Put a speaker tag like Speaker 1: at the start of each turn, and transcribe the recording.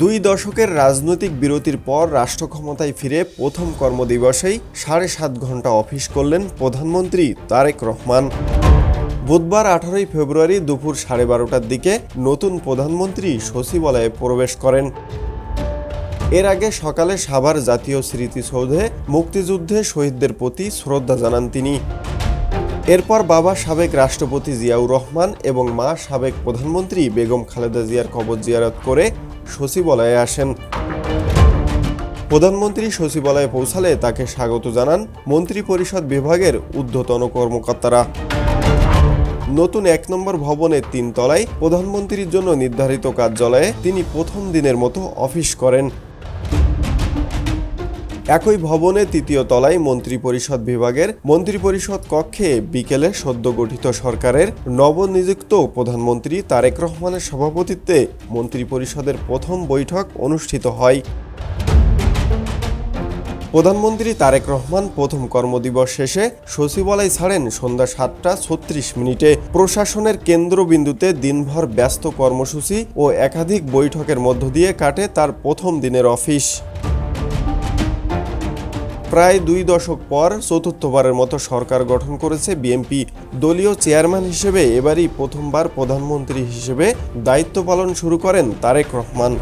Speaker 1: দুই দশকের রাজনৈতিক বিরতির পর রাষ্ট্র ক্ষমতায় ফিরে প্রথম কর্মদিবসেই ৭.৫ ঘন্টা অফিস করলেন প্রধানমন্ত্রী তারেক রহমান। বুধবার ১৮ ফেব্রুয়ারি দুপুর ১২:৩০টার দিকে নতুন প্রধানমন্ত্রী সচিবালয়ে প্রবেশ করেন। এর আগে সকালে সাভার জাতীয় স্মৃতিসৌধে মুক্তিযুদ্ধে শহীদদের প্রতি শ্রদ্ধা জানান তিনি। এরপর বাবা সাবেক রাষ্ট্রপতি জিয়াউর রহমান এবং মা সাবেক প্রধানমন্ত্রী বেগম খালেদা জিয়ার কবর জিয়ারত করে সচিবালয়ে আসেন। প্রধানমন্ত্রী সচিবালয়ে পৌঁছালে তাকে স্বাগত জানান মন্ত্রিপরিষদ বিভাগের ঊর্ধ্বতন কর্মকর্তারা। নতুন ১ নম্বর ভবনের ৩ তলায় প্রধানমন্ত্রীর জন্য নির্ধারিত কার্যালয়ে তিনি প্রথম দিনের মতো অফিস করেন। একই ভবনে ৩য় তলায় মন্ত্রিপরিষদ বিভাগের মন্ত্রিপরিষদ কক্ষে বিকেলে সদ্য গঠিত সরকারের নবনিযুক্ত প্রধানমন্ত্রী তারেক রহমানের সভাপতিত্বে মন্ত্রিপরিষদের প্রথম বৈঠক অনুষ্ঠিত হয়। প্রধানমন্ত্রী তারেক রহমান প্রথম কর্মদিবস শেষে সচিবালয় ছাড়েন সন্ধ্যা ৭টা৩৬। প্রশাসনের কেন্দ্রবিন্দুতে দিনভর ব্যস্ত কর্মসূচি ও একাধিক বৈঠকের মধ্য দিয়ে কাটে তার প্রথম দিনের অফিস। প্রায় ২ দশক পর চতুর্থবারের মতো সরকার গঠন করেছে বিএনপি। দলীয় চেয়ারম্যান হিসেবে এবারই প্রথমবার প্রধানমন্ত্রী হিসেবে দায়িত্ব পালন শুরু করেন তারেক রহমান।